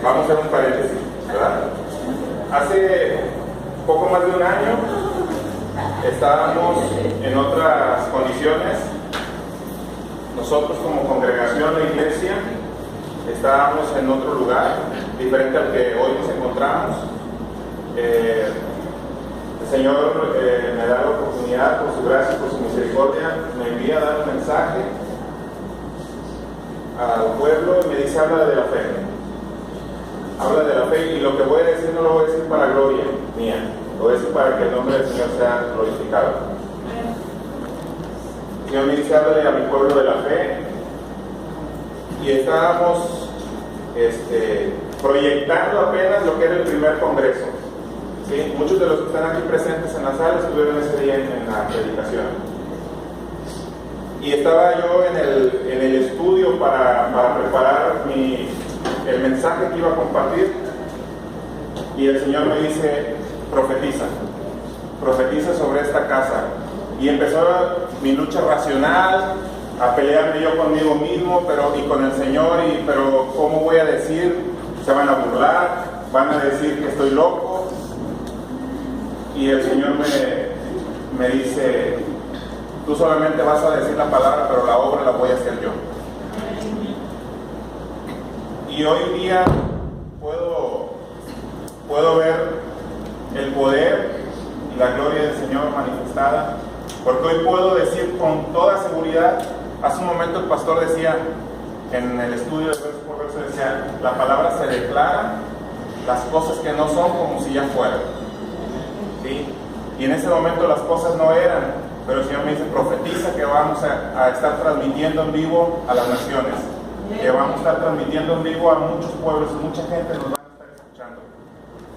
Vamos a hacer un paréntesis, ¿verdad? Hace poco más de un año estábamos en otras condiciones. Nosotros como congregación de iglesia estábamos en otro lugar, diferente al que hoy nos encontramos. El Señor me da la oportunidad, por su gracia y por su misericordia, me envía a dar un mensaje al pueblo y me dice: habla de la fe. Habla de la fe, y lo que voy a decir no lo voy a decir para gloria mía, lo voy a decir para que el nombre del Señor sea glorificado. El Señor me dice: háblale a mi pueblo de la fe. Y estábamos proyectando apenas lo que era el primer congreso. ¿Sí? Muchos de los que están aquí presentes en la sala estuvieron ese día en la predicación. Y estaba yo en el estudio para preparar el mensaje que iba a compartir. Y el Señor me dice: profetiza sobre esta casa. Y empezó mi lucha racional, a pelearme yo conmigo mismo, y con el Señor, pero ¿cómo voy a decir? Se van a burlar, van a decir que estoy loco. Y el Señor me dice: tú solamente vas a decir la palabra, pero la obra la voy a hacer yo. Y hoy día puedo ver el poder y la gloria del Señor manifestada, porque hoy puedo decir con toda seguridad. Hace un momento el pastor decía, en el estudio de verso por verso, decía: la palabra se declara las cosas que no son como si ya fueran. ¿Sí? Y en ese momento las cosas no eran, pero el Señor me dice: profetiza que vamos a estar transmitiendo en vivo a las naciones, que vamos a estar transmitiendo en vivo a muchos pueblos, y mucha gente nos va a estar escuchando.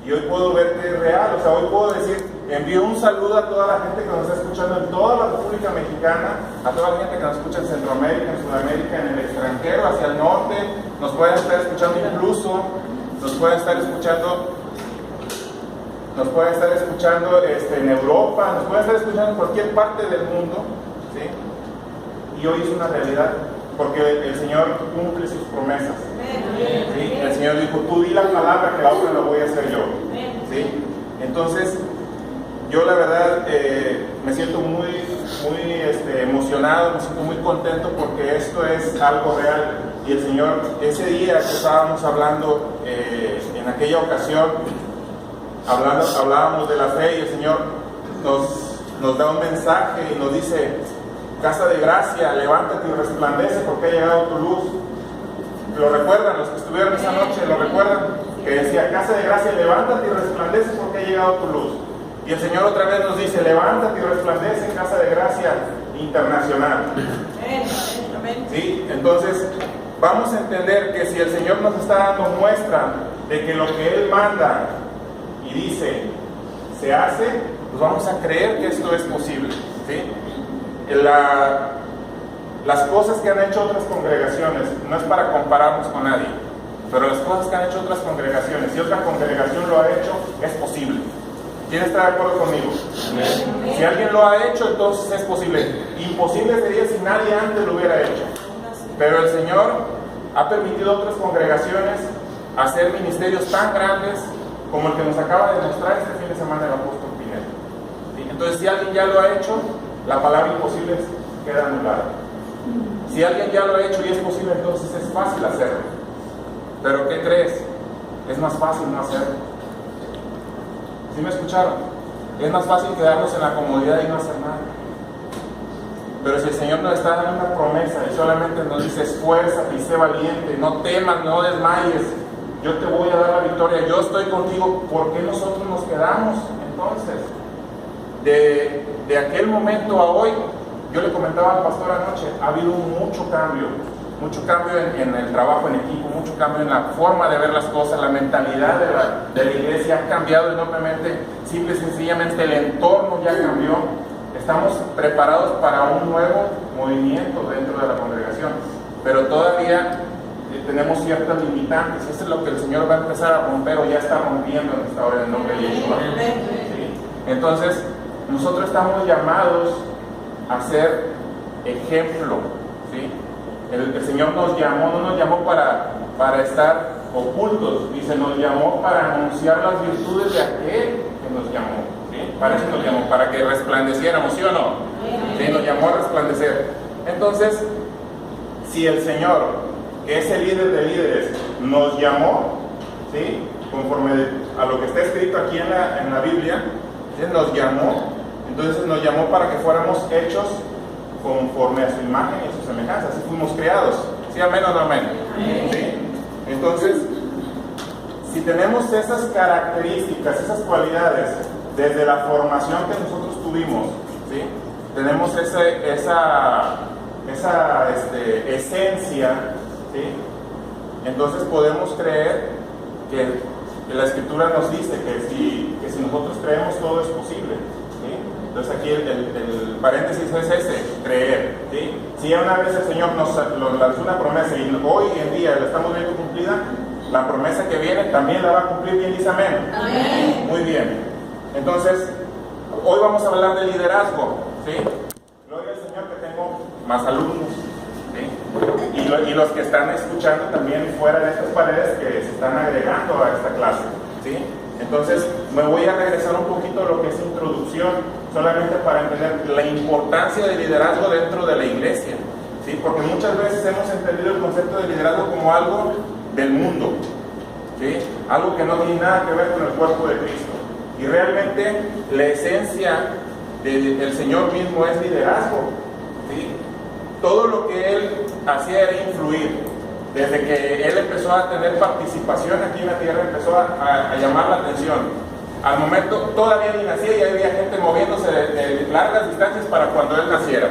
Y hoy puedo ver que es real. O sea, hoy puedo decir: envío un saludo a toda la gente que nos está escuchando en toda la República Mexicana, a toda la gente que nos escucha en Centroamérica, en Sudamérica, en el extranjero, hacia el norte. Nos pueden estar escuchando incluso, nos pueden estar escuchando en Europa, nos pueden estar escuchando en cualquier parte del mundo, ¿sí? Y hoy es una realidad, porque el Señor cumple sus promesas. ¿Sí? El Señor dijo: tú di la palabra, que la obra la voy a hacer yo. ¿Sí? Entonces, yo la verdad me siento muy emocionado, me siento muy contento, porque esto es algo real. Y el Señor, ese día que estábamos hablando, en aquella ocasión, hablábamos de la fe, y el Señor nos da un mensaje y nos dice: casa de gracia, levántate y resplandece, porque ha llegado tu luz. ¿Lo recuerdan? Los que estuvieron esa noche, ¿lo recuerdan? Que decía: casa de gracia, levántate y resplandece, porque ha llegado tu luz. Y el Señor otra vez nos dice: levántate y resplandece en Casa de Gracia Internacional. ¿Sí? Entonces, vamos a entender que si el Señor nos está dando muestra de que lo que Él manda y dice se hace, pues vamos a creer que esto es posible. ¿Sí? Las cosas que han hecho otras congregaciones, no es para compararnos con nadie, pero las cosas que han hecho otras congregaciones, si otra congregación lo ha hecho, es posible. ¿Quién está de acuerdo conmigo? Amén. Si alguien lo ha hecho, entonces es posible. Imposible sería si nadie antes lo hubiera hecho. Pero el Señor ha permitido a otras congregaciones hacer ministerios tan grandes como el que nos acaba de mostrar este fin de semana el apóstol Pineda. ¿Sí? Entonces, si alguien ya lo ha hecho, la palabra imposible queda anulada. Si alguien ya lo ha hecho y es posible, entonces es fácil hacerlo. Pero ¿qué crees? Es más fácil no hacerlo. ¿Sí me escucharon? Es más fácil quedarnos en la comodidad y no hacer nada. Pero si el Señor nos está dando una promesa y solamente nos dice: esfuérzate y sé valiente, no temas, no desmayes, yo te voy a dar la victoria, yo estoy contigo, ¿por qué nosotros nos quedamos? Entonces, de aquel momento a hoy, yo le comentaba al pastor anoche, ha habido mucho cambio en el trabajo en equipo, mucho cambio en la forma de ver las cosas, la mentalidad de la iglesia ha cambiado enormemente. Simple y sencillamente el entorno ya cambió. Estamos preparados para un nuevo movimiento dentro de la congregación, pero todavía tenemos ciertas limitantes. Eso es lo que el Señor va a empezar a romper, o ya está rompiendo en esta hora, en el nombre de Yeshua. ¿Sí? Entonces, nosotros estamos llamados a ser ejemplo. ¿Sí? El Señor nos llamó, no nos llamó para estar ocultos. Dice, nos llamó para anunciar las virtudes de aquel que nos llamó. ¿Sí? Para eso nos llamó, para que resplandeciéramos, ¿sí o no? Sí, nos llamó a resplandecer. Entonces, si el Señor, que es el líder de líderes, nos llamó, ¿sí?, conforme a lo que está escrito aquí en la Biblia, ¿sí?, nos llamó, entonces nos llamó para que fuéramos hechos conforme a su imagen y a su semejanza. Así fuimos creados. ¿Sí, amén o no amén? ¿Sí? Entonces, si tenemos esas características, esas cualidades, desde la formación que nosotros tuvimos, ¿sí?, tenemos esa esencia, ¿sí?, entonces podemos creer que la Escritura nos dice que si nosotros creemos, todo es posible, ¿sí? Entonces aquí el paréntesis es ese, creer, ¿sí? Si ya una vez el Señor nos lanzó una promesa y hoy en día la estamos viendo cumplida, la promesa que viene también la va a cumplir. ¿Quién dice amén? Amén. Muy bien. Entonces, hoy vamos a hablar de liderazgo, ¿sí? Gloria al Señor que tengo más alumnos, ¿sí? Y los que están escuchando también fuera de estas paredes, que se están agregando a esta clase, ¿sí? Entonces, me voy a regresar un poquito a lo que es introducción, solamente para entender la importancia del liderazgo dentro de la iglesia, ¿sí? Porque muchas veces hemos entendido el concepto de liderazgo como algo del mundo, ¿sí?, algo que no tiene nada que ver con el cuerpo de Cristo. Y realmente la esencia del Señor mismo es liderazgo, ¿sí? Todo lo que Él hacía era influir. Desde que Él empezó a tener participación aquí en la tierra, empezó a llamar la atención. Al momento todavía ni nacía y había gente moviéndose de largas distancias para cuando Él naciera.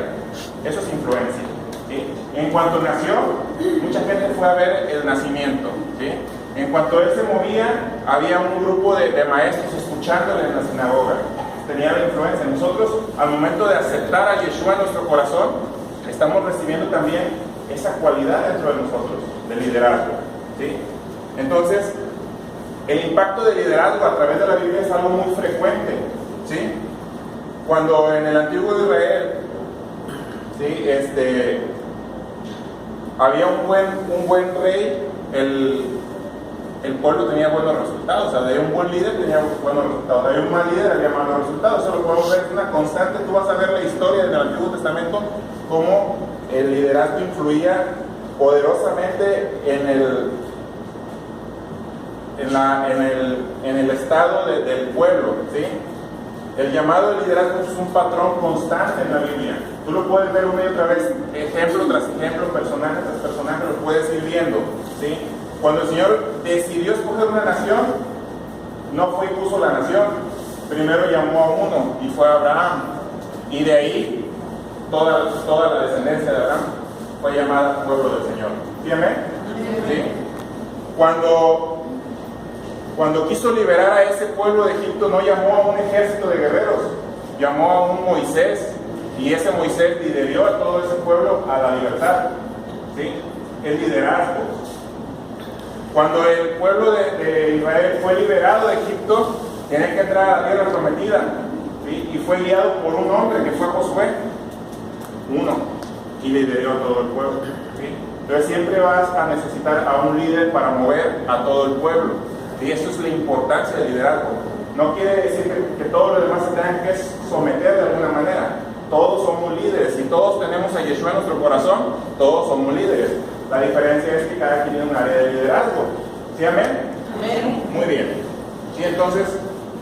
Eso es influencia, ¿sí? En cuanto nació, mucha gente fue a ver el nacimiento, ¿sí? En cuanto Él se movía, había un grupo de maestros escuchándole en la sinagoga. Tenía la influencia. Nosotros, al momento de aceptar a Yeshua en nuestro corazón, estamos recibiendo también esa cualidad dentro de nosotros, de liderazgo, ¿sí? Entonces, el impacto del liderazgo a través de la Biblia es algo muy frecuente, ¿sí? Cuando en el antiguo Israel, ¿sí?, había un buen rey, el pueblo tenía buenos resultados. O sea, había un buen líder, tenía buenos resultados. Había un mal líder, había malos resultados. Eso lo podemos ver, es una constante. Tú vas a ver la historia del Antiguo Testamento, cómo el liderazgo influía poderosamente en el estado del pueblo, ¿sí? El llamado de liderazgo es un patrón constante en la Biblia. Tú lo puedes ver una y otra vez, ejemplo tras ejemplo, personaje tras personaje, lo puedes ir viendo, ¿sí? Cuando el Señor decidió escoger una nación, no fue y puso la nación. Primero llamó a uno y fue Abraham. Y de ahí toda la descendencia de Abraham fue llamada pueblo del Señor. ¿Sí, amén? ¿Sí? Cuando quiso liberar a ese pueblo de Egipto, no llamó a un ejército de guerreros, llamó a un Moisés, y ese Moisés lideró a todo ese pueblo a la libertad, ¿sí? El liderazgo. Cuando el pueblo de Israel fue liberado de Egipto, tenía que entrar a la tierra prometida, ¿sí? Y fue guiado por un hombre que fue Josué, y lideró a todo el pueblo, ¿sí? Entonces siempre vas a necesitar a un líder para mover a todo el pueblo, y eso es la importancia del liderazgo. No quiere decir que todos los demás se tengan que someter de alguna manera. Todos somos líderes. Si todos tenemos a Yeshua en nuestro corazón, todos somos líderes. La diferencia es que cada quien tiene un área de liderazgo. ¿Sí, amén? Amén. Muy bien. Y entonces,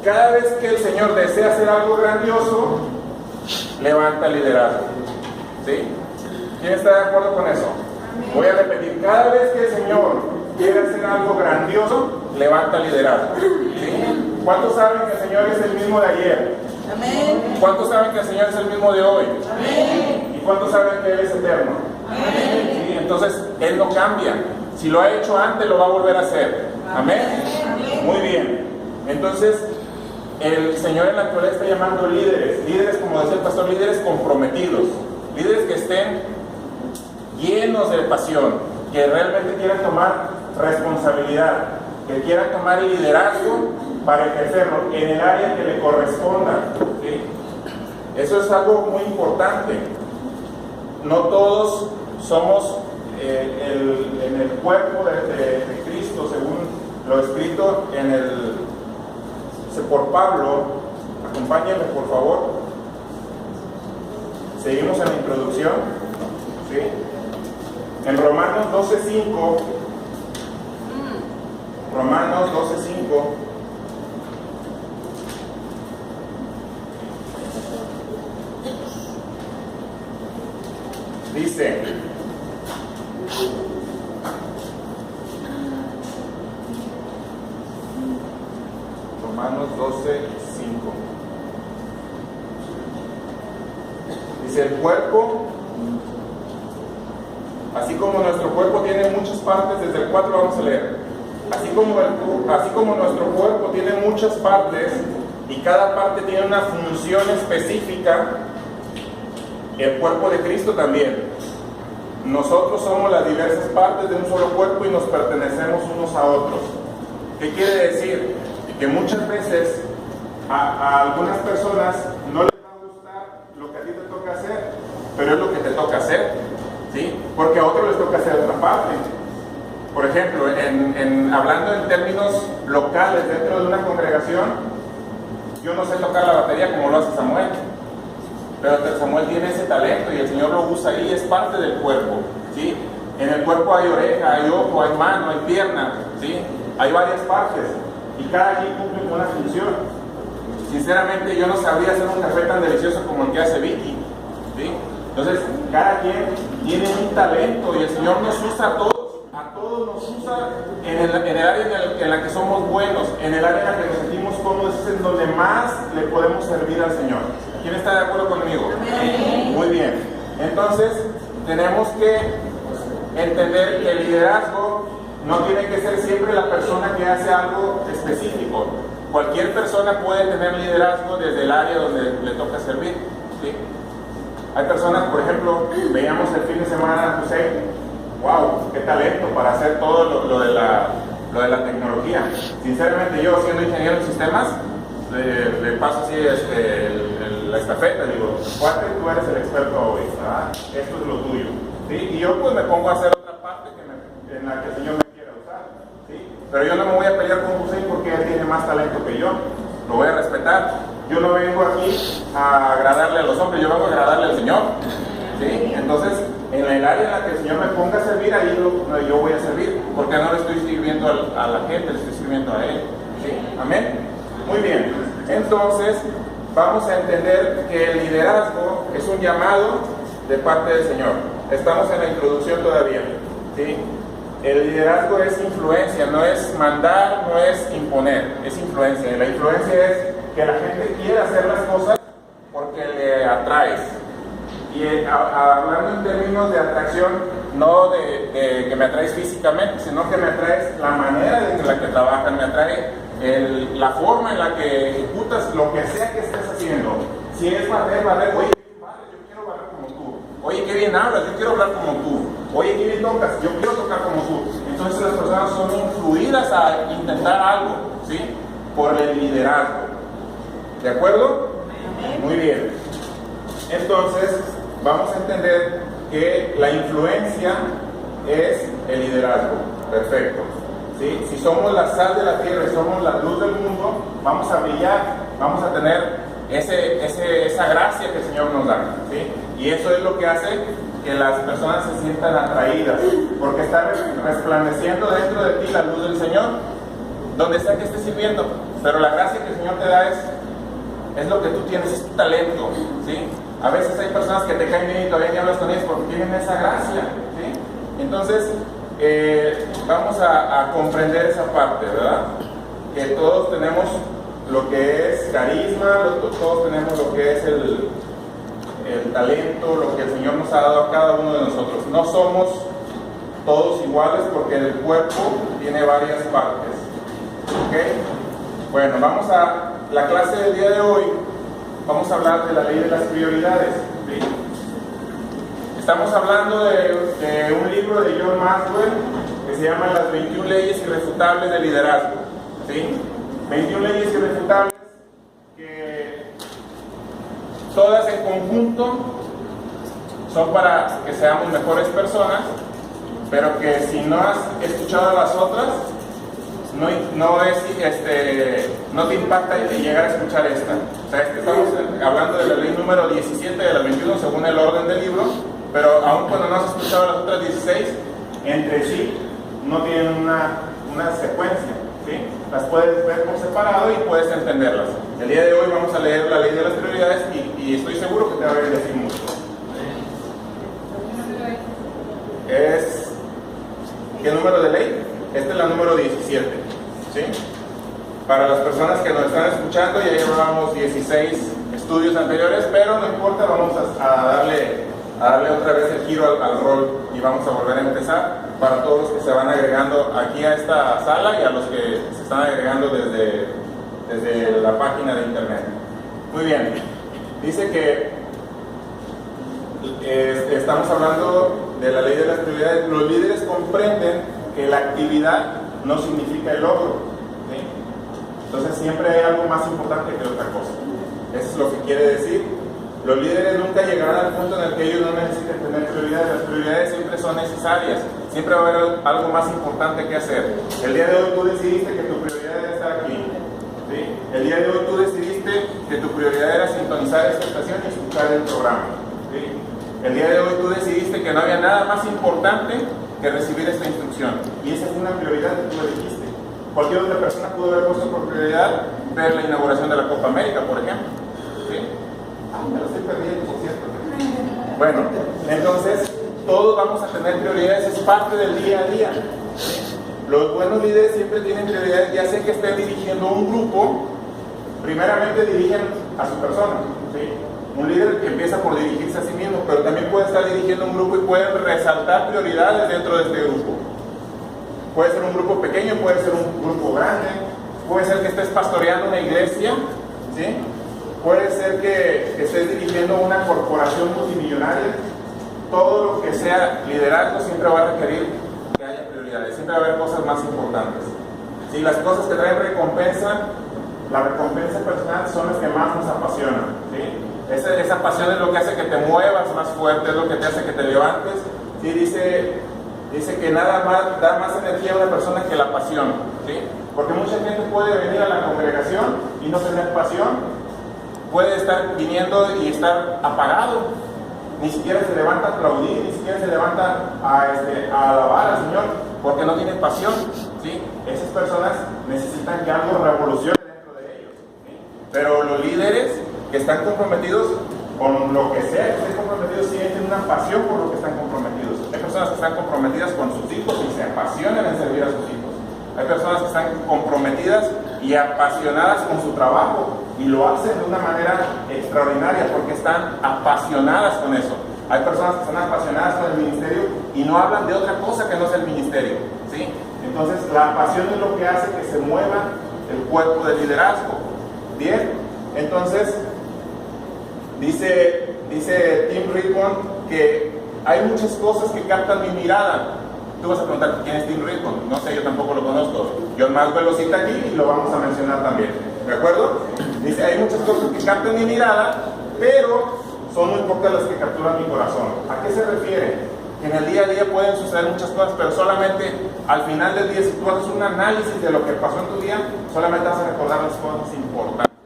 cada vez que el Señor desea hacer algo grandioso, levanta el liderazgo. ¿Sí? ¿Quién está de acuerdo con eso? Amén. Voy a repetir. Cada vez que el Señor quiere hacer algo grandioso, levanta el liderazgo. ¿Sí? ¿Cuántos saben que el Señor es el mismo de ayer? Amén. ¿Cuántos saben que el Señor es el mismo de hoy? Amén. ¿Y cuántos saben que Él es eterno? Amén. ¿Sí? Entonces, Él no cambia. Si lo ha hecho antes, lo va a volver a hacer. Amén. Amén. Muy bien. Entonces, el Señor en la actualidad está llamando líderes. Líderes, como decía el pastor, líderes comprometidos. Líderes que estén llenos de pasión, que realmente quieran tomar responsabilidad, que quieran tomar el liderazgo para ejercerlo en el área que le corresponda, ¿sí? Eso es algo muy importante. No todos somos en el cuerpo de Cristo, según lo escrito por Pablo. Acompáñenme, por favor. Seguimos en la introducción, ¿sí? En Romanos 12:5. Romanos 12:5. Dice: Romanos 12:5. Dice: el cuerpo, así como nuestro cuerpo tiene muchas partes, desde el 4 vamos a leer. Así como nuestro cuerpo tiene muchas partes y cada parte tiene una función específica, el cuerpo de Cristo también. Nosotros somos las diversas partes de un solo cuerpo y nos pertenecemos unos a otros. ¿Qué quiere decir? Que muchas veces a algunas personas no les va a gustar lo que a ti te toca hacer, pero es lo que te toca hacer, ¿sí? Porque a otros les toca hacer otra parte. Por ejemplo, hablando en términos locales dentro de una congregación, yo no sé tocar la batería como lo hace Samuel, pero Samuel tiene ese talento y el Señor lo usa ahí, es parte del cuerpo, ¿sí? En el cuerpo hay oreja, hay ojo, hay mano, hay pierna, ¿sí? Hay varias partes y cada quien cumple con una función. Sinceramente yo no sabría hacer un café tan delicioso como el que hace Vicky, ¿sí? Entonces cada quien tiene un talento y el Señor nos usa a todos nos usa en el área en la que somos buenos, en el área en la que nos sentimos cómodos, es en donde más le podemos servir al Señor. ¿Quién está de acuerdo conmigo? Amén. Muy bien. Entonces tenemos que entender que el liderazgo no tiene que ser siempre la persona que hace algo específico. Cualquier persona puede tener liderazgo desde el área donde le toca servir, ¿sí? Hay personas, por ejemplo, veíamos el fin de semana a José. ¡Wow! ¡Qué talento para hacer todo lo de la tecnología! Sinceramente, yo siendo ingeniero en sistemas, le paso así la estafeta, digo: cuate, tú eres el experto hoy, ¿verdad? Esto es lo tuyo, ¿sí? Y yo pues me pongo a hacer otra parte en la que el Señor me quiera usar, ¿sí? Pero yo no me voy a pelear con José porque él tiene más talento que yo, lo voy a respetar. Yo no vengo aquí a agradarle a los hombres, yo vengo a agradarle al Señor, ¿sí? Entonces, en el área en la que el Señor me ponga a servir, ahí yo voy a servir, porque no le estoy sirviendo a la gente, le estoy sirviendo a Él, ¿sí? Amén. Muy bien, entonces vamos a entender que el liderazgo es un llamado de parte del Señor. Estamos en la introducción todavía, ¿sí? El liderazgo es influencia, no es mandar, no es imponer, es influencia. Y la influencia es que la gente quiera hacer las cosas porque le atraes. Y hablando en términos de atracción, no de que me atraes físicamente, sino que me atraes la manera en la que trabajas, me atrae la forma en la que ejecutas lo que sea que estés haciendo. Si es barrer, oye, qué bien barres, yo quiero barrer como tú. Oye, qué bien hablas, yo quiero hablar como tú. Oye, qué bien tocas, yo quiero tocar como tú. Entonces las personas son influidas a intentar algo, ¿sí? Por el liderazgo. ¿De acuerdo? Muy bien. Entonces, vamos a entender que la influencia es el liderazgo. Perfecto. ¿Sí? Si somos la sal de la tierra y somos la luz del mundo, vamos a brillar, vamos a tener esa gracia que el Señor nos da, ¿sí? Y eso es lo que hace que las personas se sientan atraídas, porque está resplandeciendo dentro de ti la luz del Señor, donde sea que estés sirviendo. Pero la gracia que el Señor te da es lo que tú tienes, es tu talento, ¿sí? A veces hay personas que te caen bien y todavía ni hablas con ellas porque tienen esa gracia, ¿sí? Entonces, vamos a comprender esa parte, ¿verdad? Que todos tenemos lo que es carisma, todos tenemos lo que es el talento, lo que el Señor nos ha dado a cada uno de nosotros. No somos todos iguales porque el cuerpo tiene varias partes, ¿ok? Bueno, vamos a la clase del día de hoy. Vamos a hablar de la ley de las prioridades, ¿sí? Estamos hablando de un libro de John Maxwell que se llama Las 21 leyes irrefutables del liderazgo, ¿sí? 21 leyes irrefutables que todas en conjunto son para que seamos mejores personas, pero que si no has escuchado las otras, no te impacta llegar a escuchar esta. O sea, estamos hablando de la ley número 17 de la 21 según el orden del libro, pero aun cuando no has escuchado las otras 16, entre sí no tienen una secuencia, ¿sí? Las puedes ver por separado y puedes entenderlas. El día de hoy vamos a leer la ley de las prioridades y estoy seguro que te va a decir mucho. ¿Qué número de ley? Esta es la número 17, ¿sí? Para las personas que nos están escuchando, ya llevábamos 16 estudios anteriores, pero no importa, vamos a darle otra vez el giro al rol y vamos a volver a empezar para todos los que se van agregando aquí a esta sala y a los que se están agregando desde la página de internet. Muy bien, dice que estamos hablando de la ley de las prioridades. Los líderes comprenden que la actividad no significa el logro, ¿sí? Entonces siempre hay algo más importante que otra cosa. Eso es lo que quiere decir. Los líderes nunca llegarán al punto en el que ellos no necesiten tener prioridades. Las prioridades siempre son necesarias. Siempre va a haber algo más importante que hacer. El día de hoy tú decidiste que tu prioridad era estar aquí, ¿sí? El día de hoy tú decidiste que tu prioridad era sintonizar esta estación y escuchar el programa, ¿sí? El día de hoy tú decidiste que no había nada más importante que recibir esta instrucción. Y esa es una prioridad que tú elegiste. Cualquier otra persona pudo haber puesto por prioridad ver la inauguración de la Copa América, por ejemplo, ¿sí? Me lo estoy perdiendo, por cierto. Bueno, entonces todos vamos a tener prioridades, es parte del día a día. Los buenos líderes siempre tienen prioridades, ya sea que estén dirigiendo un grupo, primeramente dirigen a su persona, ¿sí? Un líder que empieza por dirigirse a sí mismo, pero también puede estar dirigiendo un grupo y puede resaltar prioridades dentro de este grupo. Puede ser un grupo pequeño, puede ser un grupo grande, puede ser que estés pastoreando una iglesia, ¿sí? Puede ser que estés dirigiendo una corporación multimillonaria. Todo lo que sea liderazgo siempre va a requerir que haya prioridades, siempre va a haber cosas más importantes. Si las cosas que traen recompensa, la recompensa personal son las que más nos apasionan, ¿sí? Esa pasión es lo que hace que te muevas más fuerte, es lo que te hace que te levantes. ¿Sí? Dice que nada más da más energía a una persona que la pasión, ¿sí? Porque mucha gente puede venir a la congregación y no tener pasión. Puede estar viniendo y estar apagado, ni siquiera se levanta a aplaudir, ni siquiera se levanta a alabar al Señor, porque no tiene pasión, ¿sí? Esas personas necesitan que algo revolucione dentro de ellos, ¿sí? Pero los líderes que están comprometidos con lo que sea que estén comprometidos, sienten una pasión por lo que están comprometidos. Hay personas que están comprometidas con sus hijos y se apasionan en servir a sus hijos. Hay personas que están comprometidas y apasionadas con su trabajo y lo hacen de una manera extraordinaria porque están apasionadas con eso. Hay personas que están apasionadas con el ministerio y no hablan de otra cosa que no sea el ministerio, ¿sí? Entonces la pasión es lo que hace que se mueva el cuerpo del liderazgo. Bien, entonces dice Tim Rippon que hay muchas cosas que captan mi mirada. Tú vas a preguntar quién es Tim Rippon, no sé, yo tampoco lo conozco. John Maxwell lo cita aquí y lo vamos a mencionar también, ¿de acuerdo? Dice, hay muchas cosas que captan mi mirada, pero son muy pocas las que capturan mi corazón. ¿A qué se refiere? Que en el día a día pueden suceder muchas cosas, pero solamente al final del día, si tú haces un análisis de lo que pasó en tu día, solamente vas a recordar las cosas importantes,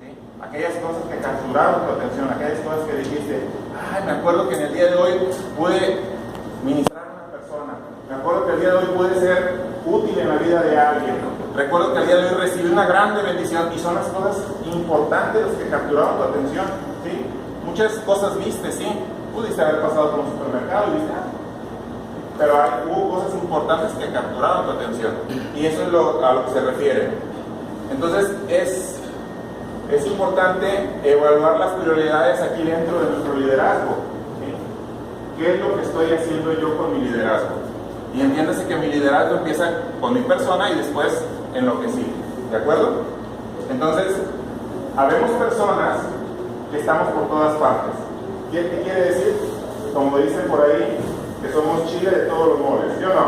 ¿sí? Aquellas cosas que capturaron tu atención, aquellas cosas que dijiste, ay, me acuerdo que en el día de hoy pude ministrar a una persona, me acuerdo que el día de hoy pude ser útil en la vida de alguien, recuerdo que el día de hoy recibí una grande bendición, y son las cosas importantes las que capturaron tu atención, ¿sí? Muchas cosas viste, sí, pudiste haber pasado por un supermercado y viste, pero hubo cosas importantes que capturaron tu atención, y eso es a lo que se refiere. Entonces es importante evaluar las prioridades aquí dentro de nuestro liderazgo, ¿sí? ¿Qué es lo que estoy haciendo yo con mi liderazgo? Y entiéndase que mi liderazgo empieza con mi persona y después en lo que sigue, ¿de acuerdo? Entonces, habemos personas que estamos por todas partes. ¿Qué quiere decir? Como dicen por ahí, que somos chile de todos los moles, ¿sí o no?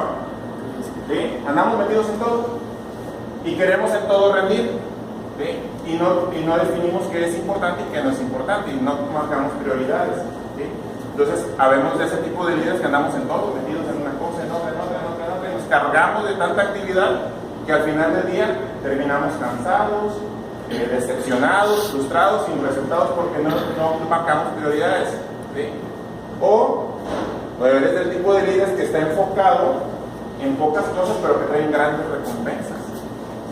¿Sí? Andamos metidos en todo y queremos en todo rendir, ¿sí? Y no definimos qué es importante y qué no es importante, y no marcamos prioridades, ¿sí? Entonces, habemos de ese tipo de líderes que andamos en todo, metidos en una cosa, en otra, y nos cargamos de tanta actividad que al final del día terminamos cansados, decepcionados, frustrados, sin resultados porque no marcamos prioridades, ¿sí? O eres del tipo de líderes que está enfocado en pocas cosas pero que traen grandes recompensas,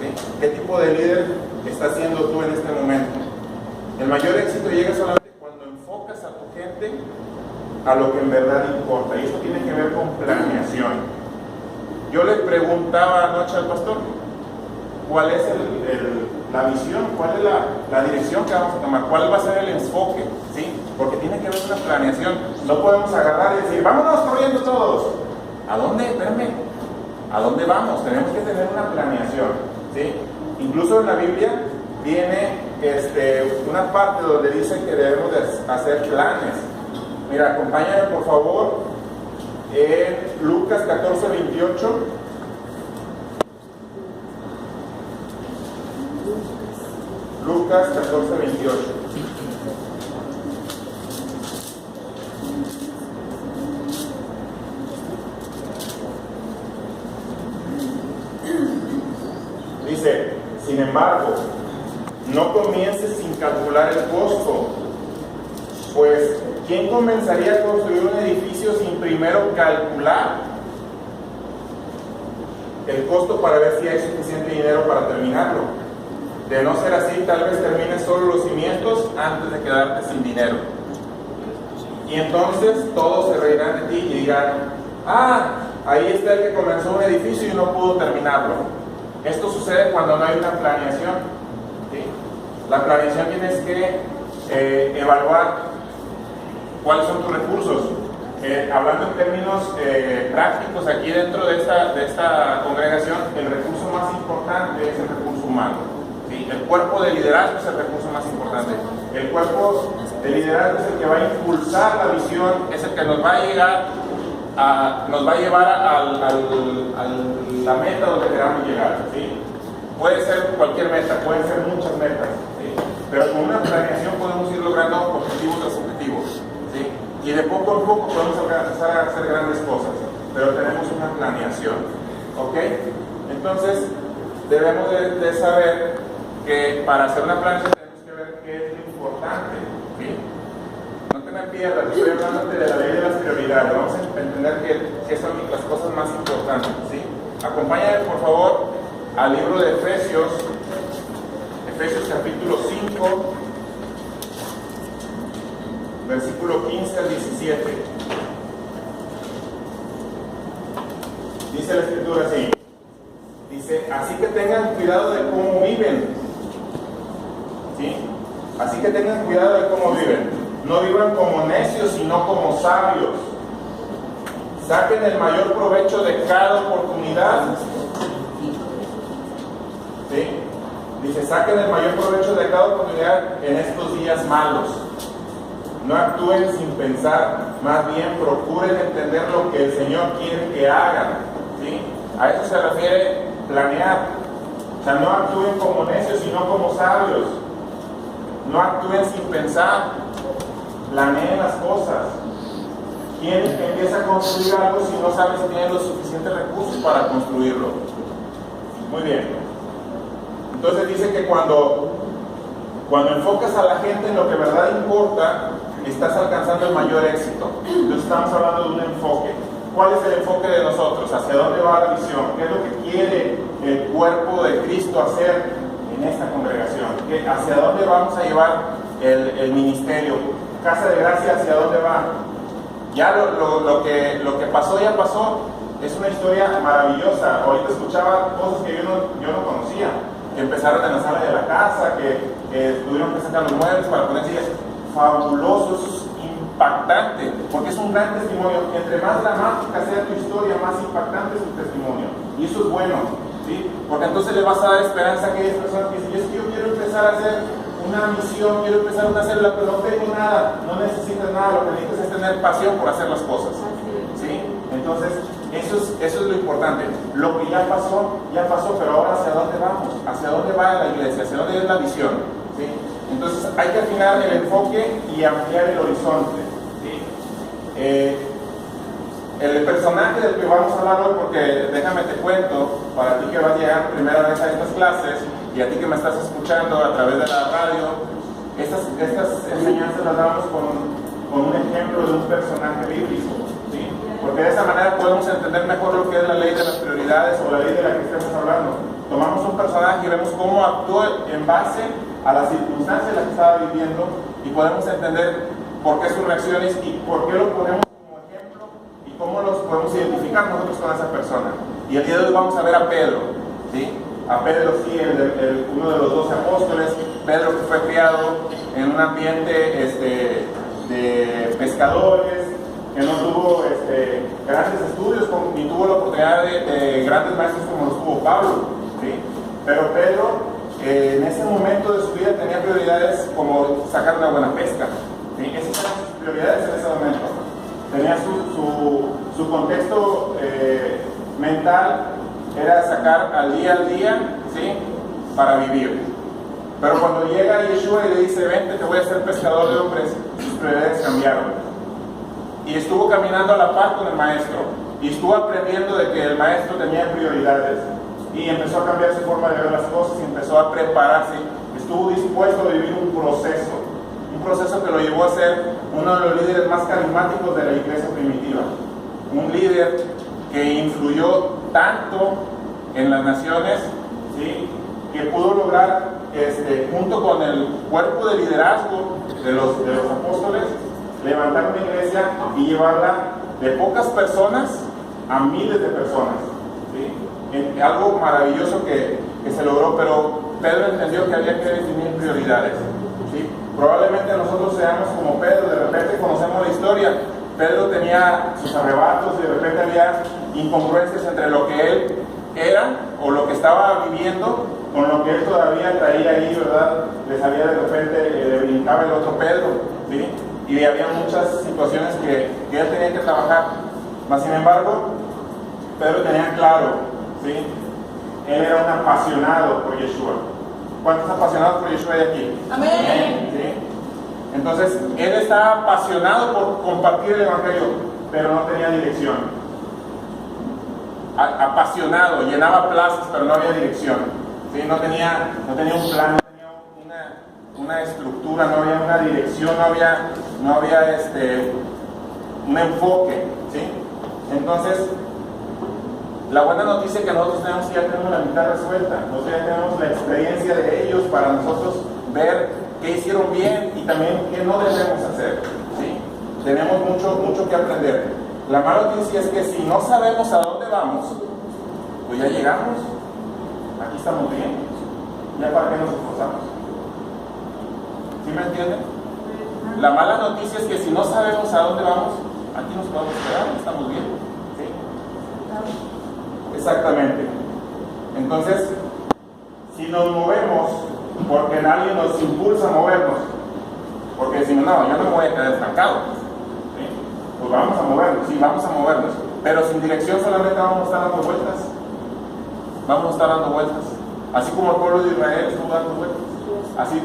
¿sí? ¿Qué tipo de líder estás siendo tú en este momento? El mayor éxito llega solamente cuando enfocas a tu gente a lo que en verdad importa, y eso tiene que ver con planeación. Yo le preguntaba anoche al pastor, ¿cuál es la visión? ¿Cuál es la dirección que vamos a tomar? ¿Cuál va a ser el enfoque? ¿Sí? Porque tiene que haber una planeación. No podemos agarrar y decir, vámonos corriendo todos. ¿A dónde? Espérame. ¿A dónde vamos? Tenemos que tener una planeación, ¿sí? Incluso en la Biblia viene una parte donde dice que debemos de hacer planes. Mira, acompáñame por favor en Lucas 14:28. Lucas 14:28. Dice, sin embargo, no comiences sin calcular el costo, pues ¿quién comenzaría a construir un edificio sin primero calcular el costo para ver si hay suficiente dinero para terminarlo? De no ser así, tal vez termines solo los cimientos antes de quedarte sin dinero. Y entonces todos se reirán de ti y dirán, ahí está el que comenzó un edificio y no pudo terminarlo. Esto sucede cuando no hay una planeación, ¿sí? La planeación tienes que evaluar cuáles son tus recursos. Hablando en términos prácticos, aquí dentro de esta congregación, el recurso más importante es el recurso humano, ¿sí? El cuerpo de liderazgo es el recurso más importante. El cuerpo de liderazgo es el que va a impulsar la visión, es el que nos va a llevar a la meta donde queramos llegar, ¿sí? Puede ser cualquier meta, pueden ser muchas metas, ¿sí? Pero con una planeación podemos ir logrando objetivos tras objetivos, ¿sí? Y de poco en poco podemos empezar a hacer grandes cosas, pero tenemos una planeación, ¿ok? Entonces debemos de saber que para hacer una planeación tenemos que ver qué es lo importante, ¿sí? No te me pierdas, estoy hablando de la ley de las prioridades. Vamos a entender qué son las cosas más importantes, ¿sí? Acompáñame por favor al libro de Efesios capítulo 5, versículo 15 al 17. Dice la escritura así. Dice, así que tengan cuidado de cómo viven, ¿sí? Así que tengan cuidado de cómo viven. No vivan como necios, sino como sabios. Saquen el mayor provecho de cada oportunidad. ¿Sí? Dice, saquen el mayor provecho de cada oportunidad en estos días malos. No actúen sin pensar, más bien procuren entender lo que el Señor quiere que hagan, ¿sí? A eso se refiere planear. O sea, no actúen como necios, sino como sabios. No actúen sin pensar, planeen las cosas. ¿Quién empieza a construir algo si no sabe si tiene los suficientes recursos para construirlo? Muy bien. Entonces dice que cuando enfocas a la gente en lo que de verdad importa, estás alcanzando el mayor éxito. Entonces estamos hablando de un enfoque. ¿Cuál es el enfoque de nosotros? ¿Hacia dónde va la visión? ¿Qué es lo que quiere el cuerpo de Cristo hacer en esta congregación? ¿Hacia dónde vamos a llevar el ministerio? Casa de Gracia, ¿hacia dónde va? Ya lo que pasó ya pasó. Es una historia maravillosa. Ahorita escuchaba cosas que yo no conocía. Que empezaron en la sala de la casa, que tuvieron que sacar los muebles para poner sillas. Fabuloso, eso es impactante, porque es un gran testimonio. Entre más dramática sea tu historia, más impactante es tu testimonio. Y eso es bueno, ¿sí? Porque entonces le vas a dar esperanza a aquellas personas que dicen, yo quiero empezar a hacer una misión, quiero empezar una célula, pero no tengo nada, no necesitas nada, lo que necesitas es tener pasión por hacer las cosas, ¿sí? Entonces, eso es lo importante. Lo que ya pasó, pero ahora ¿hacia dónde vamos? ¿Hacia dónde va la iglesia? ¿Hacia dónde es la visión? ¿Sí? Entonces hay que afinar el enfoque y ampliar el horizonte, ¿sí? el personaje del que vamos a hablar hoy, porque déjame te cuento, para ti que vas a llegar primera vez a estas clases y a ti que me estás escuchando a través de la radio, estas enseñanzas las damos con un ejemplo de un personaje bíblico, ¿sí? Porque de esa manera podemos entender mejor lo que es la ley de las prioridades o la ley de la que estemos hablando. Tomamos un personaje y vemos cómo actuó en base a las circunstancias en las que estaba viviendo y podemos entender por qué sus reacciones y por qué lo ponemos como ejemplo y cómo los podemos identificar nosotros con esa persona. Y el día de hoy vamos a ver a Pedro, ¿sí? A Pedro, sí, uno de los 12 apóstoles, Pedro que fue criado en un ambiente de pescadores, que no tuvo grandes estudios ni tuvo la oportunidad de grandes maestros como los tuvo Pablo, ¿sí? Pero Pedro en ese momento de su vida tenía prioridades como sacar una buena pesca, ¿sí? Esas eran sus prioridades en ese momento. Tenía su contexto mental, era sacar al día, ¿sí? Para vivir. Pero cuando llega Yeshua y le dice, vente, te voy a hacer pescador de hombres, sus prioridades cambiaron. Y estuvo caminando a la par con el maestro, y estuvo aprendiendo de que el maestro tenía prioridades, y empezó a cambiar su forma de ver las cosas, y empezó a prepararse, estuvo dispuesto a vivir un proceso que lo llevó a ser uno de los líderes más carismáticos de la iglesia primitiva, un líder que influyó tanto en las naciones, ¿sí? Que pudo lograr, junto con el cuerpo de liderazgo de los apóstoles, levantar una iglesia y llevarla de pocas personas a miles de personas, ¿sí? Algo maravilloso que se logró, pero Pedro entendió que había que definir prioridades, ¿sí? Probablemente nosotros seamos como Pedro, de repente conocemos la historia. Pedro tenía sus arrebatos y de repente había incongruencias entre lo que él era o lo que estaba viviendo con lo que él todavía traía ahí, ¿verdad? Le salía de repente, le brincaba el otro Pedro, ¿sí? Y había muchas situaciones que él tenía que trabajar. Mas sin embargo, Pedro tenía claro, ¿sí? Él era un apasionado por Yeshua. ¿Cuántos apasionados por Yeshua hay aquí? Amén. ¿Sí? Entonces, él estaba apasionado por compartir el Evangelio, pero no tenía dirección. Apasionado, llenaba plazas, pero no había dirección, ¿sí? No tenía un plan, no tenía una estructura, no había una dirección, no había un enfoque, ¿sí? Entonces, la buena noticia es que nosotros ya tenemos la mitad resuelta, nosotros ya tenemos la experiencia de ellos para nosotros ver qué hicieron bien y también qué no debemos hacer, ¿sí? Tenemos mucho que aprender. La mala noticia es que si no sabemos a dónde vamos, pues ya llegamos, aquí estamos bien, ya para qué nos esforzamos. ¿Sí me entienden? La mala noticia es que si no sabemos a dónde vamos, aquí nos podemos quedar, estamos bien, ¿sí? Exactamente. Entonces, si nos movemos porque nadie nos impulsa a movernos, porque decimos, no, yo no me voy a quedar estancado, ¿sí? Pues vamos a movernos, sí, vamos a movernos, pero sin dirección solamente vamos a estar dando vueltas, así como el pueblo de Israel estuvo dando vueltas, así.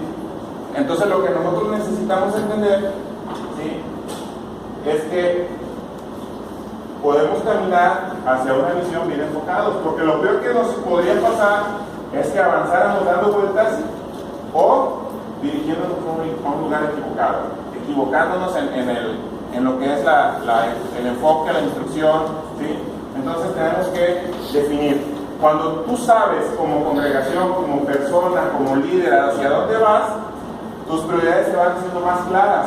Entonces lo que nosotros necesitamos entender, ¿sí? Es que podemos caminar hacia una visión bien enfocados, porque lo peor que nos podría pasar es que avanzáramos dando vueltas o dirigiéndonos a un lugar equivocándonos en lo que es el enfoque, la instrucción, ¿sí? Entonces tenemos que definir. Cuando tú sabes como congregación, como persona, como líder hacia dónde vas, tus prioridades se van haciendo más claras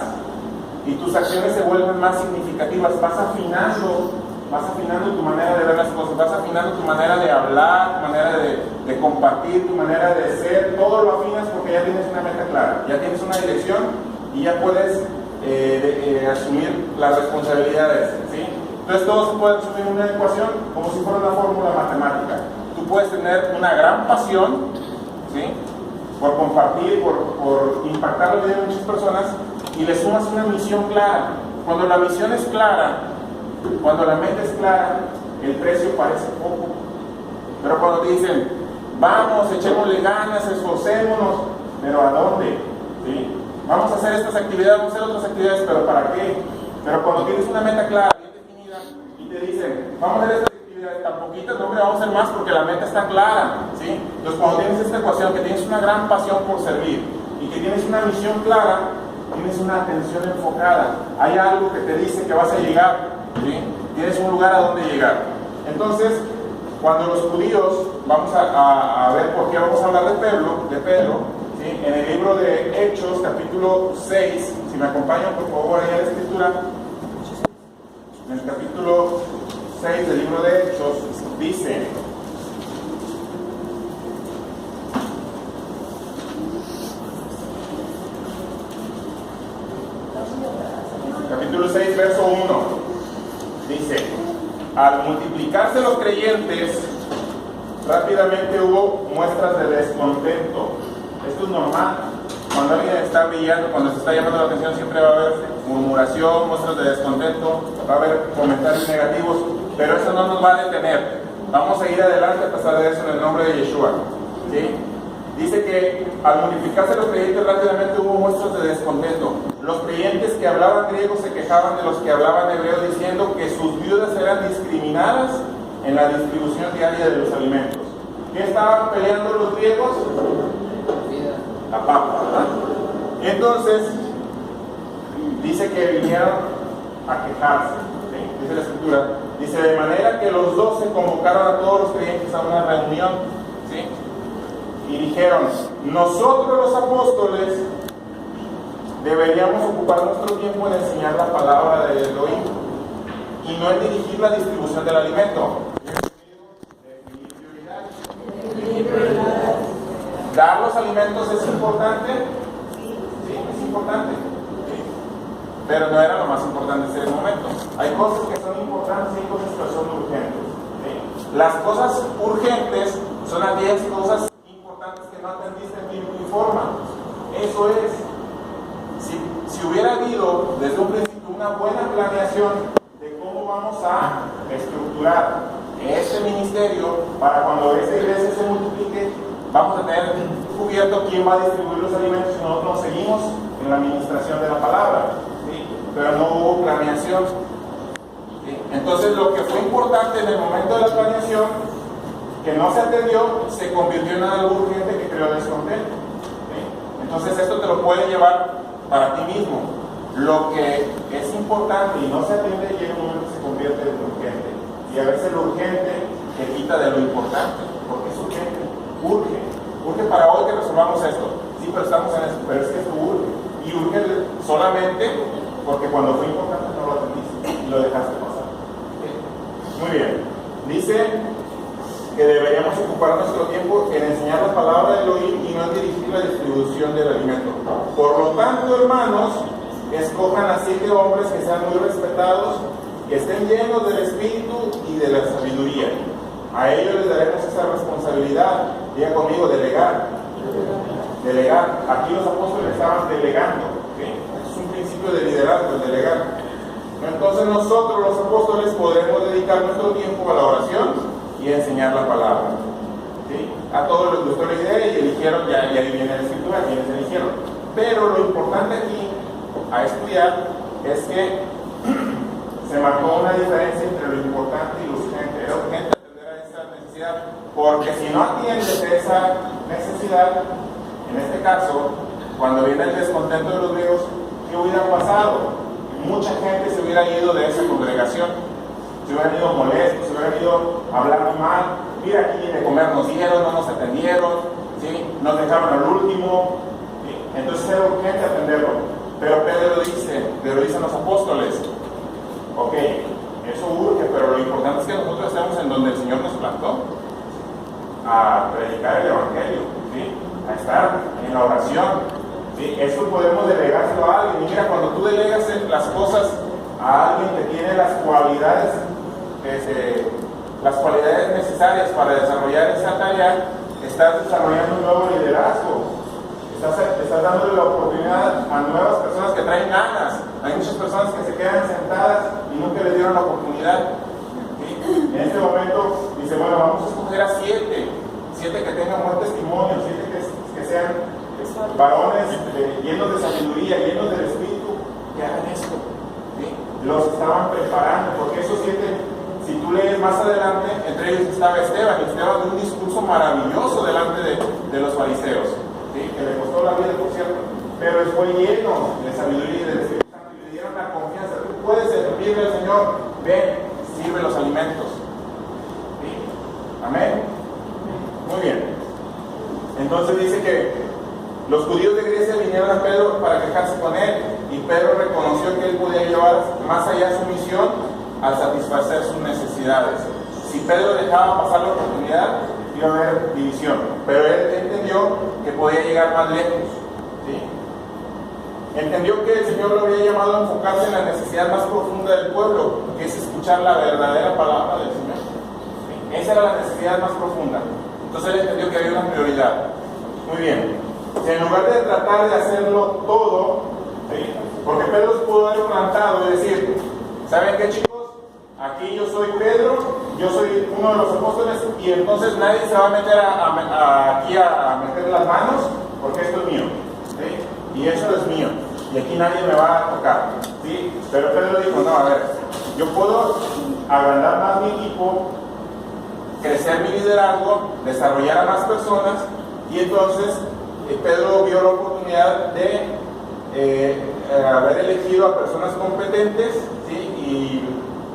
y tus acciones se vuelven más significativas, vas afinando tu manera de ver las cosas, vas afinando tu manera de hablar, tu manera de compartir, tu manera de ser, todo lo afinas porque ya tienes una meta clara, ya tienes una dirección y ya puedes asumir las responsabilidades, ¿sí? Entonces todo se puede asumir en una ecuación como si fuera una fórmula matemática. Tú puedes tener una gran pasión, ¿sí? Por compartir, por impactar la vida de muchas personas y le sumas una misión clara. Cuando la misión es clara, cuando la meta es clara, el precio parece poco. Pero cuando te dicen, vamos, echémosle ganas, esforcémonos, pero ¿a dónde? ¿Sí? Vamos a hacer estas actividades, vamos a hacer otras actividades, pero ¿para qué? Pero cuando tienes una meta clara, bien definida, y te dicen, vamos a hacer estas actividades tan poquitas, no, hombre, vamos a hacer más porque la meta está clara, ¿sí? Entonces, cuando tienes esta ecuación, que tienes una gran pasión por servir y que tienes una misión clara, tienes una atención enfocada, hay algo que te dice que vas a llegar, ¿sí? Tienes un lugar a donde llegar. Entonces, cuando los judíos, vamos a ver por qué vamos a hablar de Pedro, ¿sí? En el libro de Hechos, capítulo 6, si me acompañan por favor ahí a la escritura, en el capítulo 6 del libro de Hechos, dice: capítulo 6, verso 1, dice: al multiplicarse los creyentes, rápidamente hubo muestras de descontento. Esto es normal. Cuando alguien está brillando, cuando se está llamando la atención, siempre va a haber murmuración, muestras de descontento, va a haber comentarios negativos, pero eso no nos va a detener. Vamos a ir adelante a pesar de eso en el nombre de Yeshua, ¿sí? Dice que al multiplicarse los creyentes, rápidamente hubo muestras de descontento. Los creyentes que hablaban griego se quejaban de los que hablaban hebreo, diciendo que sus viudas eran discriminadas en la distribución diaria de los alimentos. ¿Qué estaban peleando los griegos? La papa, ¿verdad? Entonces, dice que vinieron a quejarse, ¿sí? Dice la escritura, dice: de manera que los 12 convocaron a todos los creyentes a una reunión, ¿sí? Y dijeron: nosotros los apóstoles deberíamos ocupar nuestro tiempo en enseñar la palabra de Elohim y no en dirigir la distribución del alimento. ¿Dar los alimentos es importante? Sí, es importante. Sí. Pero no era lo más importante en ese momento. Hay cosas que son importantes y hay cosas que son urgentes. ¿Sí? Las cosas urgentes son aquellas cosas importantes que no atendiste en tiempo y forma. Eso es. Si hubiera habido desde un principio una buena planeación de cómo vamos a estructurar este ministerio para cuando esa iglesia se multiplique, vamos a tener cubierto quién va a distribuir los alimentos y nosotros seguimos en la administración de la palabra, ¿sí? Pero no hubo planeación, ¿sí? Entonces lo que fue importante en el momento de la planeación, que no se atendió, se convirtió en algo urgente que creó descontento, ¿sí? Entonces esto te lo puede llevar para ti mismo. Lo que es importante y no se atiende, llega un momento que se convierte en urgente, y a veces lo urgente te quita de lo importante, porque es urgente. Urge para hoy que resolvamos esto. Sí, pero estamos en eso, pero es que esto urge. Y urge solamente porque cuando fue importante no lo atendiste y lo dejaste pasar. ¿Sí? Muy bien. Dice que deberíamos ocupar nuestro tiempo en enseñar la palabra de Elohim y no en dirigir la distribución del alimento. Por lo tanto, hermanos, escojan a 7 hombres que sean muy respetados, que estén llenos del espíritu y de la sabiduría. A ellos les daremos esa responsabilidad. Diga conmigo: delegar. Delegar. Aquí los apóstoles estaban delegando, ¿sí? Es un principio de liderazgo, el delegar. Entonces nosotros los apóstoles podremos dedicar nuestro tiempo a la oración y a enseñar la palabra, ¿sí? A todos les gustó la idea y eligieron, ya ahí viene la escritura, quienes eligieron. Pero lo importante aquí a estudiar es que se marcó una diferencia entre lo importante y lo urgente. Era urgente necesidad, porque si no atiendes esa necesidad, en este caso, cuando viene el descontento de los griegos, ¿qué hubiera pasado? Mucha gente se hubiera ido de esa congregación, se hubieran ido molestos, se hubieran ido hablando mal. Mira, aquí de comer nos dieron, no nos atendieron, ¿sí? Nos dejaron al último, ¿sí? Entonces era urgente atenderlo. Pero Pedro dice, lo dicen los apóstoles: ok, eso urge, pero lo importante es que nosotros estemos en donde el Señor nos plantó, a predicar el Evangelio, ¿sí? A estar en la oración, ¿sí? Eso podemos delegárselo a alguien. Y mira, cuando tú delegas las cosas a alguien que tiene las cualidades necesarias para desarrollar esa tarea, estás desarrollando un nuevo liderazgo. Estás dándole la oportunidad a nuevas personas que traen ganas. Hay muchas personas que se quedan sentadas y nunca les dieron la oportunidad, ¿sí? En este momento dice: bueno, vamos a escoger a 7 que tengan buen testimonio, 7 que sean varones llenos de sabiduría, llenos del espíritu, que hagan esto, ¿sí? Los estaban preparando, porque esos 7 tú lees más adelante, entre ellos estaba Esteban, y Esteban dio un discurso maravilloso delante de los fariseos, ¿sí? Que le costó la vida, por cierto, pero fue lleno de sabiduría y del Espíritu Santo, y le dieron la confianza. Tú puedes servirle al Señor, ven, sirve los alimentos. ¿Sí? Amén. Muy bien. Entonces dice que los judíos de Grecia vinieron a Pedro para quejarse con él, y Pedro reconoció que él podía llevar más allá su misión al satisfacer sus necesidades. Si Pedro dejaba pasar la oportunidad, iba a haber división, pero él entendió que podía llegar más lejos. ¿Sí? Entendió que el Señor lo había llamado a enfocarse en la necesidad más profunda del pueblo, que es escuchar la verdadera palabra del Señor. ¿Sí? Esa era la necesidad más profunda. Entonces él entendió que había una prioridad. Muy bien. En lugar de tratar de hacerlo todo, ¿sí? Porque Pedro se pudo haber plantado y decir, ¿saben qué, chicos? Aquí yo soy Pedro, yo soy uno de los apóstoles, y entonces nadie se va a meter aquí a meter las manos, porque esto es mío, ¿sí? Y eso es mío, y aquí nadie me va a tocar, ¿sí? Pero Pedro dijo, no, a ver, yo puedo agrandar más mi equipo, crecer mi liderazgo, desarrollar a más personas, y entonces Pedro vio la oportunidad de haber elegido a personas competentes, ¿sí? Y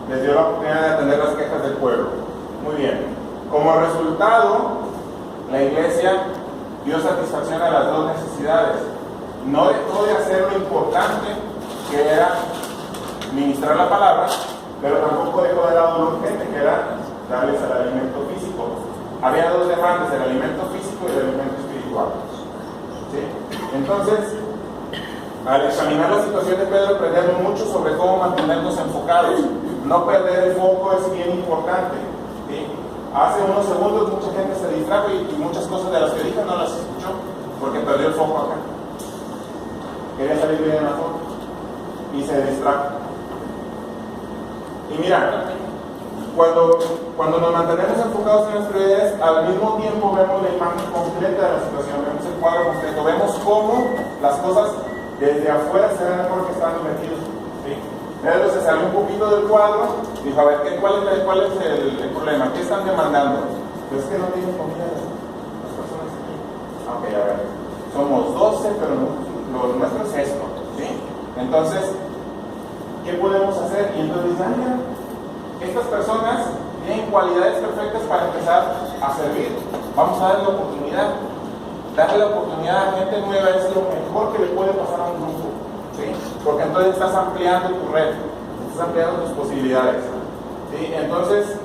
les dio la oportunidad de atender las quejas del pueblo. Muy bien. Como resultado, la iglesia dio satisfacción a las dos necesidades. No dejó de hacer lo importante, que era ministrar la palabra, pero tampoco dejó de lado lo urgente, que era darles el alimento físico. Había dos demandas, el alimento físico y el alimento espiritual. ¿Sí? Entonces, al examinar la situación de Pedro, aprendemos mucho sobre cómo mantenernos enfocados. No perder el foco es bien importante. ¿Sí? Hace unos segundos mucha gente se distrajo y muchas cosas de las que dije no las escuchó porque perdió el foco acá. Quería salir bien en la foto y se distrajo. Y mira, cuando nos mantenemos enfocados en las prioridades, al mismo tiempo vemos la imagen completa de la situación, vemos el cuadro completo, vemos cómo las cosas desde afuera se ven mejor que están metidos. ¿Sí? Pedro se salió un poquito del cuadro y dijo, a ver, ¿cuál es el problema? ¿Qué están demandando? Pues es que no tienen comida las personas aquí. Ok, a ver, somos 12, pero lo nuestro es esto. ¿Sí? Entonces, ¿qué podemos hacer? Y entonces dicen, mira, estas personas tienen cualidades perfectas para empezar a servir. Vamos a darle la oportunidad. Darle la oportunidad a gente nueva es lo mejor que le puede pasar a un grupo, ¿sí? Porque entonces estás ampliando tu red, estás ampliando tus posibilidades, ¿sí? Entonces,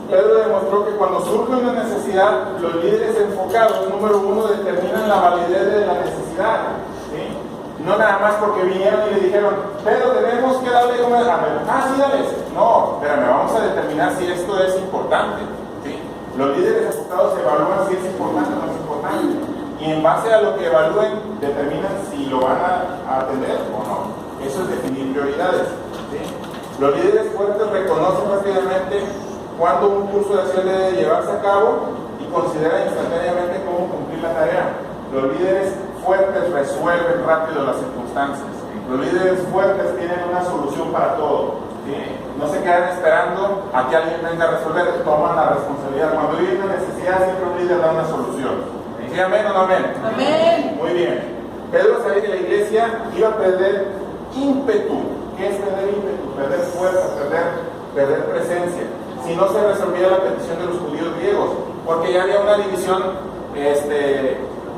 Pedro demostró que cuando surge una necesidad, los líderes enfocados, número uno, determinan la validez de la necesidad, ¿sí? No nada más porque vinieron y le dijeron, pero tenemos que darle una... sí, dales. No, espérame, vamos a determinar si esto es importante, ¿sí? Los líderes enfocados evalúan si es importante o no es importante, y en base a lo que evalúen determinan si lo van a atender o no. Eso es definir prioridades, ¿sí? Los líderes fuertes reconocen rápidamente cuándo un curso de acción debe llevarse a cabo y consideran instantáneamente cómo cumplir la tarea. Los líderes fuertes resuelven rápido las circunstancias. Los líderes fuertes tienen una solución para todo, ¿sí? No se quedan esperando a que alguien venga a resolver, toman la responsabilidad. Cuando hay una necesidad, siempre un líder da una solución. ¿Sí, amén o no amén? Amén. Muy bien. Pedro sabía que la iglesia iba a perder ímpetu. ¿Qué es perder ímpetu? Perder fuerza, perder presencia. Si no se resolvía la petición de los judíos griegos, porque ya había una división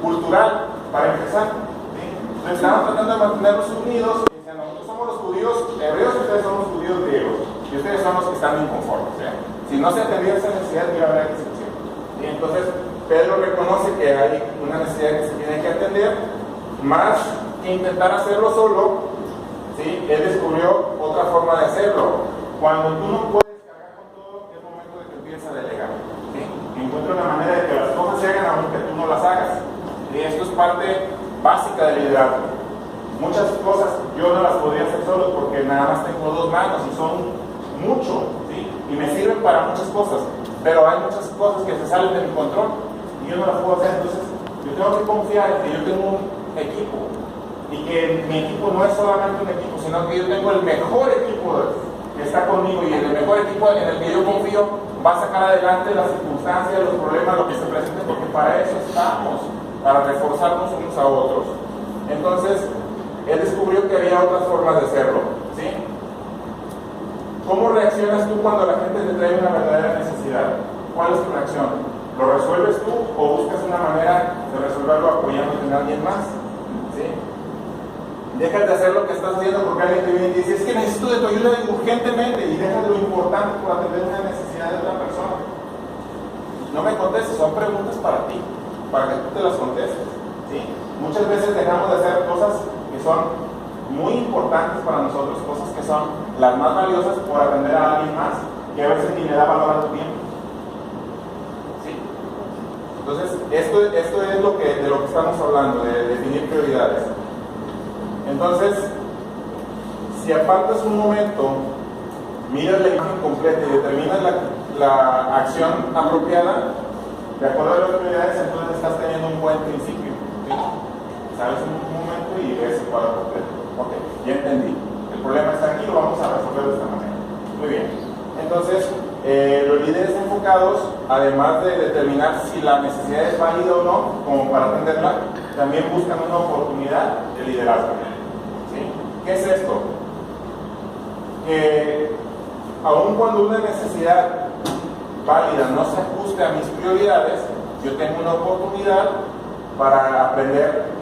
cultural, para empezar. ¿Sí? Entonces estaban tratando de mantenerlos unidos. Nosotros somos los judíos hebreos y ustedes son los judíos griegos. Y ustedes son los que están inconformes. ¿Sí? Si no se atendía esa necesidad, iba a haber discusión. Y entonces Pedro reconoce que hay una necesidad que se tiene que atender, más que intentar hacerlo solo. ¿Sí? Él descubrió otra forma de hacerlo. Cuando tú no puedes cargar con todo, es momento de que empieces a delegar. ¿Sí? Encuentra una manera de que las cosas se hagan aunque tú no las hagas. Y esto es parte básica del liderazgo. Muchas cosas yo no las podría hacer solo porque nada más tengo dos manos y son mucho, ¿sí? Y me sirven para muchas cosas, pero hay muchas cosas que se salen de mi control y yo no las puedo hacer. Entonces yo tengo que confiar en que yo tengo un equipo y que mi equipo no es solamente un equipo, sino que yo tengo el mejor equipo que está conmigo y el mejor equipo en el que yo confío va a sacar adelante las circunstancias, los problemas, lo que se presente, porque para eso estamos, para reforzarnos unos a otros. Entonces, él descubrió que había otras formas de hacerlo, ¿sí? ¿Cómo reaccionas tú cuando la gente te trae una verdadera necesidad? ¿Cuál es tu reacción? ¿Lo resuelves tú o buscas una manera de resolverlo apoyándote en alguien más? ¿Sí? Dejas de hacer lo que estás haciendo porque alguien te viene y te dice, es que necesito de tu ayuda urgentemente, y dejas lo importante por atender una necesidad de otra persona. No me contestes, son preguntas para ti, para que tú te las contestes, ¿sí? Muchas veces dejamos de hacer cosas que son muy importantes para nosotros, cosas que son las más valiosas por atender a alguien más, que a veces ni le da valor a tu tiempo. ¿Sí? Entonces, esto es de lo que estamos hablando, de definir prioridades. Entonces, si apartas un momento, miras la imagen completa y determinas la acción apropiada, de acuerdo a las prioridades, entonces estás teniendo un buen principio. ¿Sí? Sabes un momento y ves el cuadro completo. Ok, ya entendí. El problema está aquí, lo vamos a resolver de esta manera. Muy bien. Entonces, los líderes enfocados, además de determinar si la necesidad es válida o no, como para atenderla, también buscan una oportunidad de liderazgo. ¿Sí? ¿Qué es esto? Que aun cuando una necesidad válida no se ajuste a mis prioridades, yo tengo una oportunidad para aprender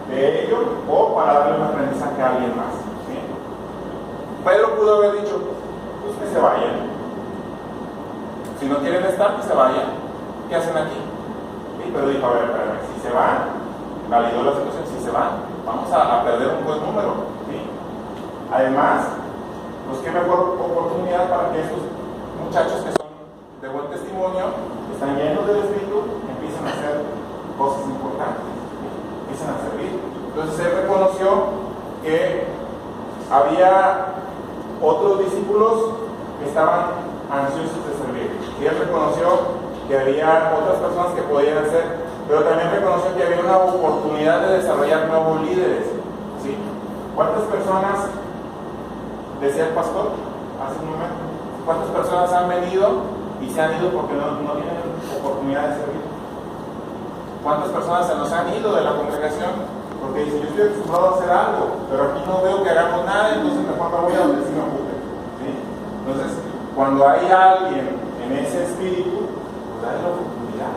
de ello o para darle un aprendizaje a alguien más. ¿Sí? Pedro pudo haber dicho, pues que se vayan. Si no quieren estar, que se vayan. ¿Qué hacen aquí? ¿Sí? Pero dijo, a ver, si se van, validó la situación, si se van, vamos a perder un buen número. ¿Sí? Además, pues qué mejor oportunidad para que estos muchachos que son de buen testimonio, que están llenos del Espíritu, empiecen a hacer cosas importantes, ¿sí? Empiecen a servir. Entonces él reconoció que había otros discípulos que estaban ansiosos de servir, y él reconoció que había otras personas que podían hacer, pero también reconoció que había una oportunidad de desarrollar nuevos líderes. ¿Sí? ¿Cuántas personas, decía el pastor hace un momento, cuántas personas han venido y se han ido porque no tienen oportunidad de servir? ¿Cuántas personas se nos han ido de la congregación porque dicen, yo estoy acostumbrado a hacer algo, pero aquí no veo que hagamos nada, entonces mejor me voy a donde sí me ocupen? ¿Sí? Entonces, cuando hay alguien en ese espíritu, pues dale la oportunidad.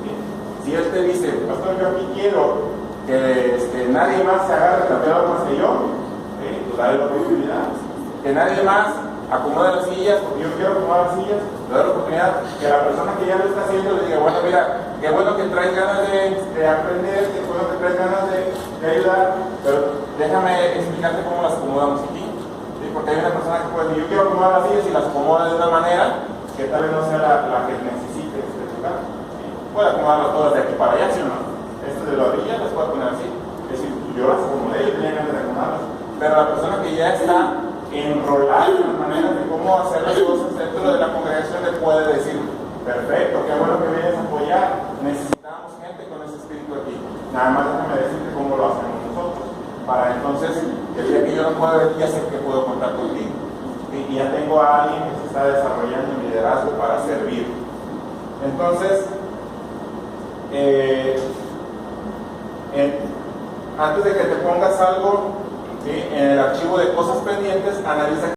¿Sí? Si él te dice, pastor, yo aquí quiero que nadie más se agarre el campeonato más que yo, ¿sí? Pues dale la oportunidad. Que nadie más acomode las sillas, porque yo quiero acomodar las sillas, le doy la oportunidad que la persona que ya lo está haciendo le diga, bueno, mira, qué bueno que traes ganas de aprender, qué bueno que traes ganas de ayudar, pero déjame explicarte cómo las acomodamos aquí. ¿Sí? Porque hay una persona que puede decir, yo quiero acomodar las sillas y las acomoda de una manera que tal vez no sea la que necesite este lugar. ¿Sí? Puede acomodarlas todas de aquí para allá, ¿sí o no? Estas de la orilla las puede poner así. Es decir, yo las acomodé y tenía ganas de acomodarlas. Pero la persona que ya está enrolada en las maneras de cómo hacer las cosas dentro de la congregación le puede decir, perfecto, qué bueno que vienes a apoyar, necesitamos gente con ese espíritu aquí, nada más déjame decirte cómo lo hacemos nosotros, para entonces, el día que yo no pueda venir, ya sé que puedo contar contigo, y ya tengo a alguien que se está desarrollando en liderazgo para servir. Entonces, antes de que te pongas algo, ¿sí? En el archivo de cosas pendientes, analiza